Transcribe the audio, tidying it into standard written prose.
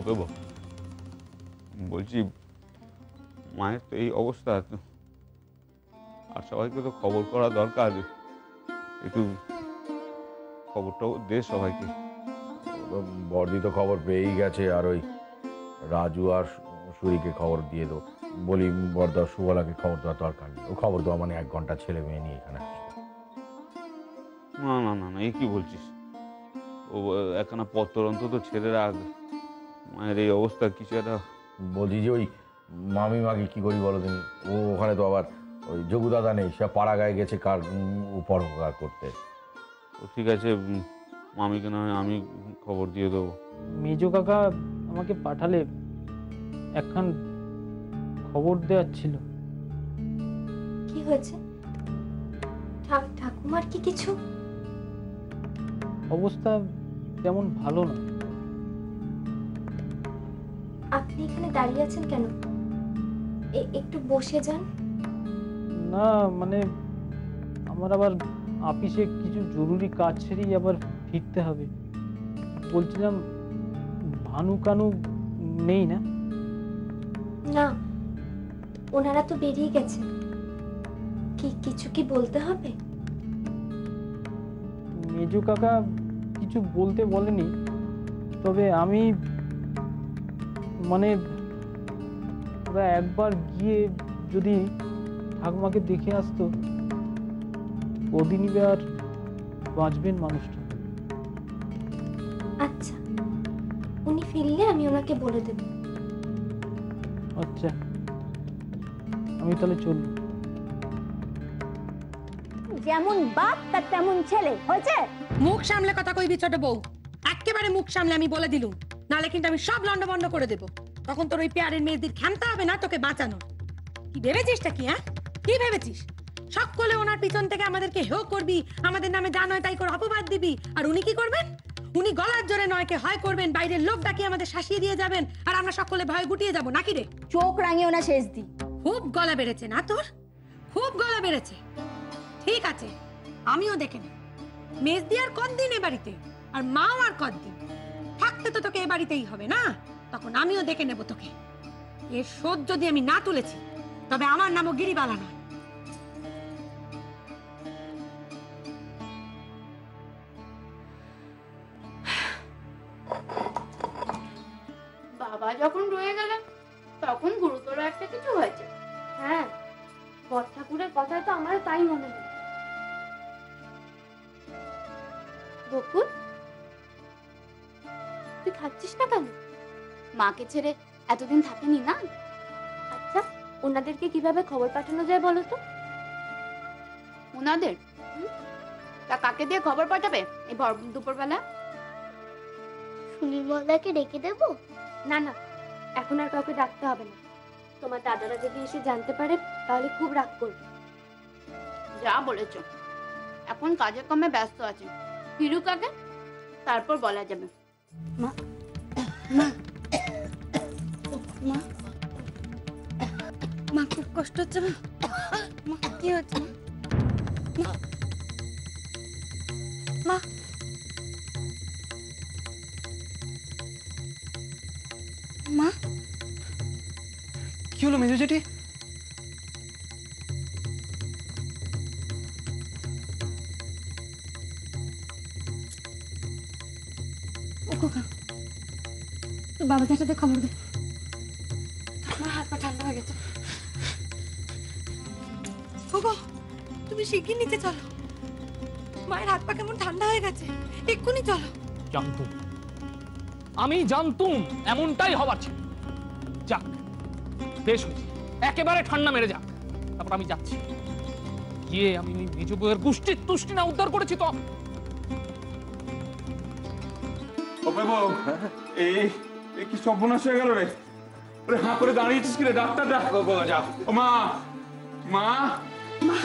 অপেব, বলছি মায়ের তো এই অবস্থা, আর সবাইকে তো খবর করা দরকার, একটু খবরটাও দে সবাইকে। বর্দি তো খবর পেয়েই গেছে, আর ওই রাজু আর সুরিকে খবর দিয়ে দেবো। বলি বর্দা সুবলাকে খবর দেওয়ার দরকার নেই, ও খবর দেওয়া মানে 1 ঘন্টা ছেলে মেয়ে নিয়ে এখানে আসবে। না না না না, এই কি বলছিস? ও একখানা পত্র অন্তত ছেড়ে রাখ, মায়ের এই অবস্থা কিছু একটা। বলছি যে ওই মামি মাকে কি করি বলো তুমি? ও ওখানে তো আবার ওই যোগু দাদা নেই, সে পাড়া গায়ে গেছে কার উপকার করতে। ও ঠিক আছে, মামিকে না হয় আমি খবর দিয়ে দেবো। মেজো কাকা আমাকে পাঠালে একখান খবর দেওয়ার ছিল। কি হয়েছে? ঠাকুমার কি কিছু? অবস্থা তেমন ভালো না। আপনি এখানে দাঁড়িয়ে আছেন কেন? একটু বসে যান। না মানে আমার আবার অফিসে কিছু জরুরি কাজ ছেড়েই আবার ফিরতে হবে। বলছিলাম ভানু কানু নেই না? না, ওনারা তো বেরিয়ে গেছে। কিছু কি বলতে হবে? মেজো কাকা কিছু বলতে বলেনি, তবে আমি মানে ওরা একবার গিয়ে যদি ঠাকুমাকে দেখে আসতো, ওদিনই আর বাঁচবেন মানুষটা। আচ্ছা, উনি ফিরলে আমি ওনাকে বলে দেব। আচ্ছা, আমি তাহলে চলবো। যেমন বাপ তার তেমন ছেলে হয়েছে। মুখ সামলে কথা কইবি ছোট বউ, একেবারে মুখ সামলে আমি বলে দিলুম, নালে কিন্তু আমি সব লন্ডভন্ড করে দেব। তখন তোর ওই পেয়ারের মেয়েদের ক্ষমতা হবে না তোকে বাঁচানো। কি ভেবেছিসটা কি? হ্যাঁ, কি ভেবেছিস? সকলে ওনার পিছন থেকে আমাদেরকে হেও করবি, আমাদের নামে যা নয় তাই করে অপবাদ দিবি, আর উনি কি করবেন? উনি গলার জোরে নয়কে হয় করবেন, বাইরের লোক ডাকি আমাদের শাসিয়ে দিয়ে যাবেন, আর আমরা সকলে ভয়ে গুটিয়ে যাব নাকি রে? চোখ রাঙিও না শেষ দি। খুব গলা বেড়েছে না তোর? খুব গলা বেড়েছে। ঠিক আছে, আমিও দেখে নেব। মেজদি আর কতদিন এ বাড়িতে, আর মাও আর কতদিন থাকতে, তো তোকে এ বাড়িতেই হবে না? তখন আমিও দেখে নেব তোকে। এর শোধ যদি আমি না তুলেছি, তবে আমার নামও গিরিবালা নয়। বাবা যখন রয়ে গেলেন তখন গুরুতর একটা কিছু হয়েছে। হ্যাঁ, বড় ঠাকুরের কথায় তো আমার তাই মনে হয়। বকুল, তুই খাচ্ছিস না কেন? মাকে ছেড়ে এতদিন থাকেনি না। আচ্ছা, ওনাদেরকে কিভাবে খবর পাঠানো যায় বলো তো? ওনাদের? তা কাকে দিয়ে খবর পাঠাবে এই দুপুরবেলা? সুনির্মলাকে ডেকে দেব? না না, এখন আর কাউকে ডাকতে হবে না। তোমার দাদারা যদি এসে জানতে পারে তাহলে খুব রাগ করবে। যা বলেছ, এখন কাজে কমে ব্যস্ত আছে, ফিরুক আগে, তারপর বলা যাবে। মা মা মা মা খুব কষ্ট হচ্ছে না? মা কি হচ্ছে? মা মা মা কি হলো মেজো জেঠি? তোর বাবা চাচাতে খবর দে। আমার হাত পা ঠান্ডা হয়ে গেছে। তুমি শিগগির নিচে চলো, মায়ের হাত পা কেমন ঠান্ডা হয়ে গেছে, এক্ষুনি চলো। জানতুম, আমি জানতুম এমনটাই হবার ছিল। যাক, বেশ হয়েছে, একেবারে ঠান্ডা মেরে যাক। তারপর আমি যাচ্ছি, গিয়ে আমি ওই মেজ বউয়ের গুষ্টির তুষ্টি না উদ্ধার করেছি তো। এই কি সর্বনাশ হয়ে গেল রে? হাঁ করে দাঁড়িয়েছিস কি রে? ডাক্তার ডাক। যাও। ও মা, মা, মা